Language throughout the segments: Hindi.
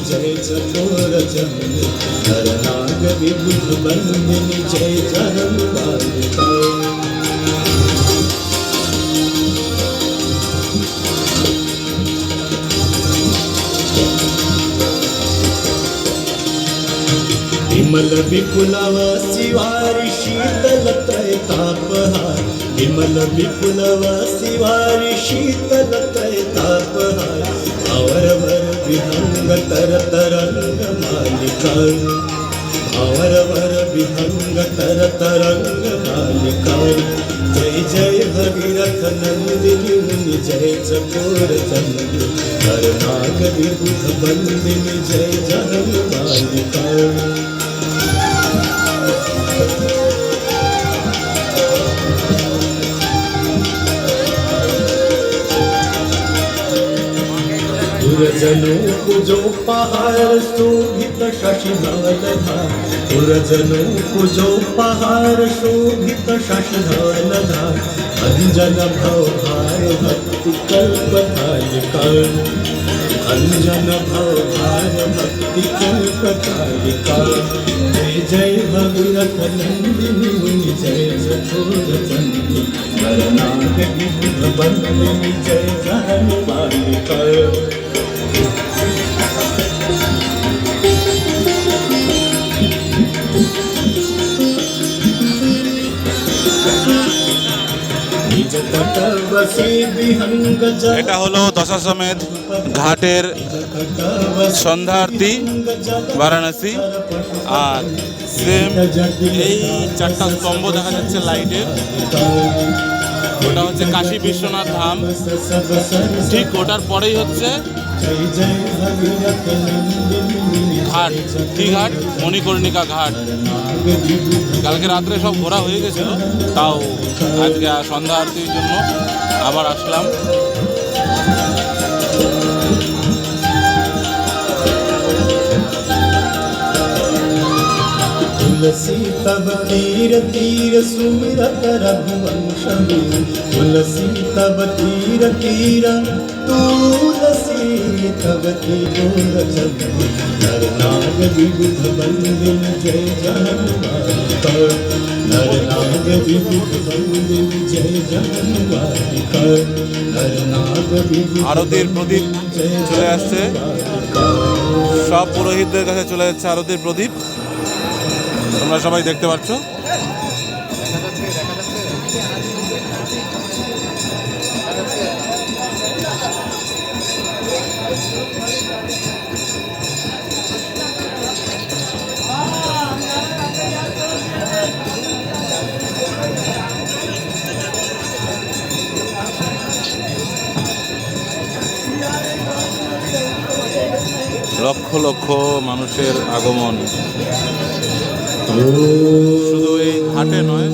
जय चकोर चंद्र नरनाग विबुध बंदिनी जय जहन बालिका। विमल विपुलव शिवारि शीतल त्रैतापहार विमल विपुलव शिवारि शीतल त्रैतापहार अवरवर विहंग तर तरंग मालिका अवरवर विहंग तर तरंग मालिका। जय जय भगीरथ नंदिनी मुनि जय चकोर चंद्र नरनाग विबुध बंदिनी जय जहन बालिका। पुरजनों पूजो पहाड़ शोभित शशिधवलधार पुरजनों पूजो पहाड़ शोभित शशिधवलधार अंजन भवभार भक्ति कल्पकालिका अंजन भवभार भक्ति कल्पकालिका। जय जय भगीरथ नंदिनी मुनि जय चकोर चंद्र नरनाग विबुध बंदिनी जय जहन बालिका। এটা হলো দশাশ্বমেধ ঘাটের সন্ধ্যা আরতি বারাণসী। আর সেম এই চারটা স্তম্ভ দেখা যাচ্ছে লাইটের, ওটা হচ্ছে কাশী বিশ্বনাথ ধাম। ঠিক ওটার পরেই হচ্ছে ঘাট, ঘাট মণিকর্ণিকা ঘাট। কালকে রাত্রে সব ঘোরা হয়ে গেছিল, তাও আজকে সন্ধ্যা আরতির জন্য আবার আসলাম। तुलसी तब तीर तीर सुमिरत रघुवंश तुलसी तब तीर तीर तुलसी तब तीर नरनाग विबुध बंदिनी जय जहन बालिका नरनाग विबुध बंदिनी जय जहन बालिका नरनाग विबुध। আরতির প্রদীপ চলে আসছে, সব পুরোহিতদের কাছে চলে যাচ্ছে আরতির প্রদীপ, তোমরা সবাই দেখতে পাচ্ছ। লক্ষ লক্ষ মানুষের আগমন শুধু এই ঘাটে নয়,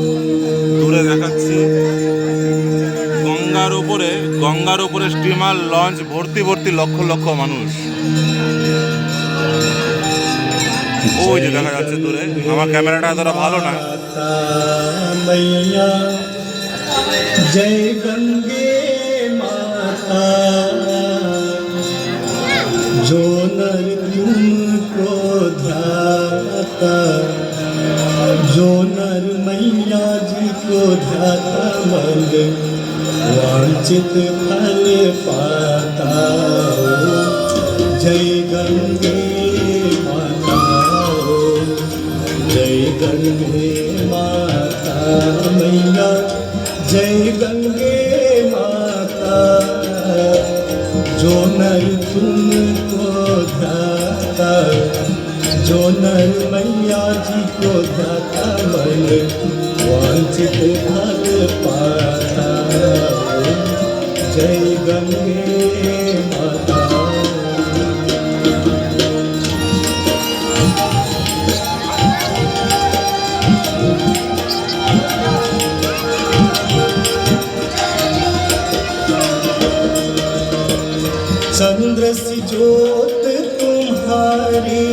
দূরে দেখাচ্ছি গঙ্গার উপরে স্টিমার লঞ্চ ভর্তি ভর্তি লক্ষ লক্ষ মানুষ। ওই যে দেখা যাচ্ছে দূরে, আমার ক্যামেরাটা এতটা ভালো না। জয় গঙ্গে মাতা जो नर तुमको ध्याता जो नर मैया जी को ध्याता मन वांछित फल पाता। जय गंगे माता जय गंगे माता मैया जय गंगे माता जो नर तुमको ध्याता जो नर मैया जी को ध्याता मन वांछित फल पाता। जय गंगे माता। चंद्र सी ज्योत तुम्हारी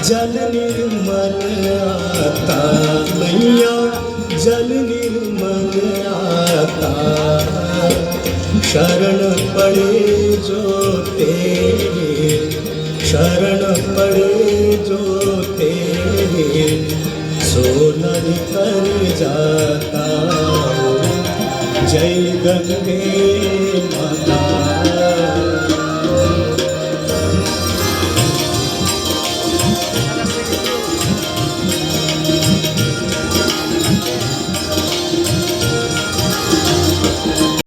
जल निर्मल आता मैया जल निर्मल आता। शरण पड़े जो तेरे शरण पड़े जो तेरे सो नर कर जाता। जय गंगे माता